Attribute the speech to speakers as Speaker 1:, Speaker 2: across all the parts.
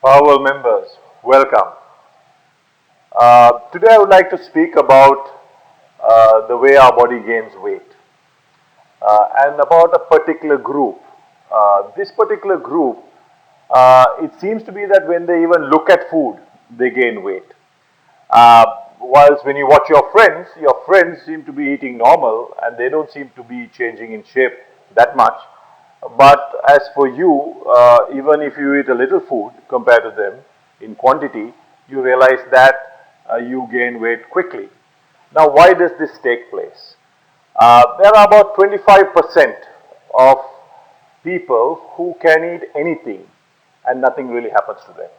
Speaker 1: Power members, welcome. Today I would like to speak about the way our body gains weight and about a particular group. This particular group, it seems to be that when they even look at food, they gain weight. Uh, Whilst when you watch your friends seem to be eating normal and they don't seem to be changing in shape that much. But as for you, even if you eat a little food compared to them in quantity, you realize that you gain weight quickly. Now, why does this take place? There are about 25% of people who can eat anything and nothing really happens to them.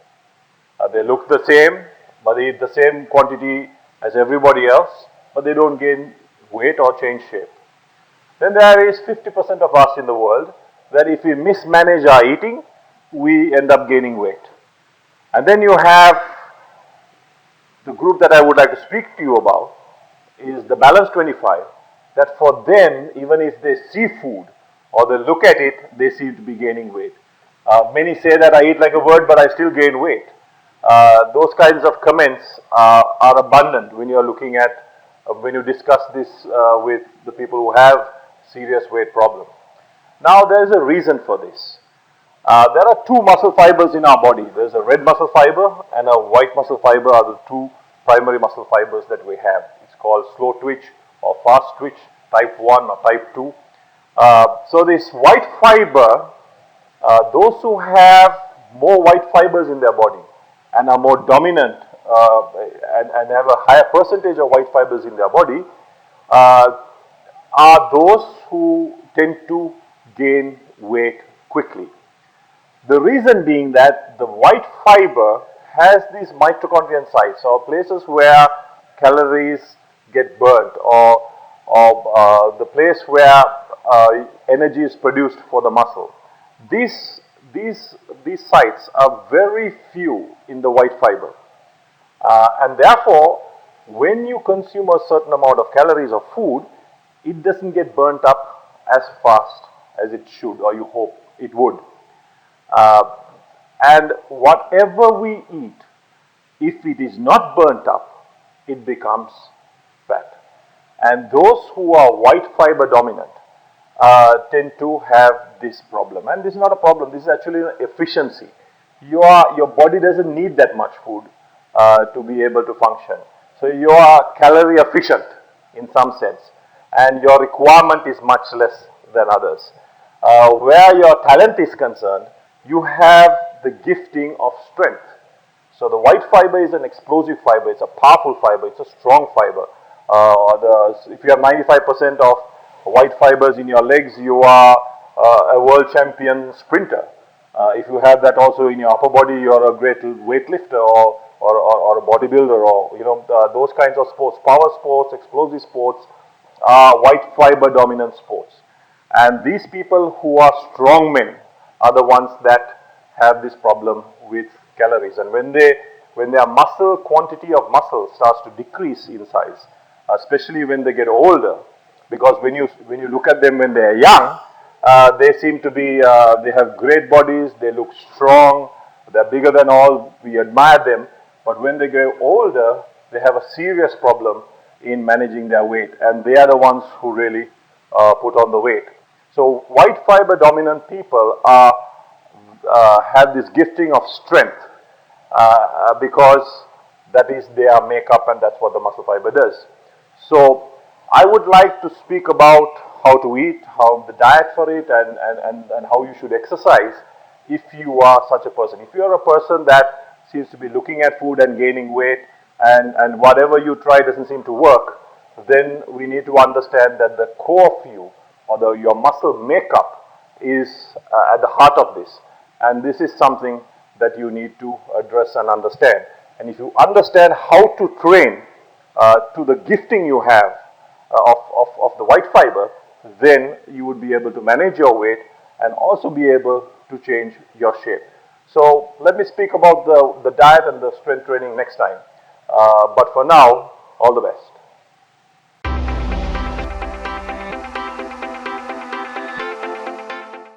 Speaker 1: They look the same, but they eat the same quantity as everybody else, but they don't gain weight or change shape. Then there is 50% of us in the world that if we mismanage our eating, we end up gaining weight. And then you have the group that I would like to speak to you about is the balance 25, that for them, even if they see food or they look at it, they seem to be gaining weight. Many say that I eat like a bird, but I still gain weight. Those kinds of comments are abundant when you're looking at, when you discuss this with the people who have serious weight problem. Now, there is a reason for this. There are two muscle fibers in our body. There's a red muscle fiber and a white muscle fiber are the two primary muscle fibers that we have. It's called slow twitch or fast twitch, type 1 or type 2. So this white fiber, those who have more white fibers in their body and are more dominant and have a higher percentage of white fibers in their body, are those who tend to gain weight quickly. The reason being that the white fiber has these mitochondrial sites, or places where calories get burnt, or the place where energy is produced for the muscle. These sites are very few in the white fiber, and therefore, when you consume a certain amount of calories of food, it doesn't get burnt up as fast as it should, or you hope it would. And whatever we eat, if it is not burnt up, it becomes fat. And those who are white fiber dominant tend to have this problem. And this is not a problem, this is actually an efficiency. Your body doesn't need that much food to be able to function. So you are calorie efficient in some sense, and your requirement is much less than others. Where your talent is concerned, you have the gifting of strength. So the white fiber is an explosive fiber, it's a powerful fiber, it's a strong fiber. If you have 95% of white fibers in your legs, you are a world champion sprinter. If you have that also in your upper body, you're a great weightlifter or a bodybuilder, or those kinds of sports, power sports, explosive sports, are white fiber dominant sports. And these people who are strong men are the ones that have this problem with calories. And when their muscle quantity of muscle starts to decrease in size, especially when they get older, because when you look at them when they are young, they seem to be, they have great bodies, they look strong, they're bigger than all, we admire them. But when they get older, they have a serious problem in managing their weight, and they are the ones who really put on the weight. So white fiber dominant people have this gifting of strength because that is their makeup, and that's what the muscle fiber does. So I would like to speak about how to eat, how the diet for it, and how you should exercise if you are such a person. If you are a person that seems to be looking at food and gaining weight, and whatever you try doesn't seem to work, then we need to understand that the core of you, or your muscle makeup, is at the heart of this. And this is something that you need to address and understand. And if you understand how to train to the gifting you have of the white fiber, then you would be able to manage your weight and also be able to change your shape. So let me speak about the diet and the strength training next time. But for now, all the best.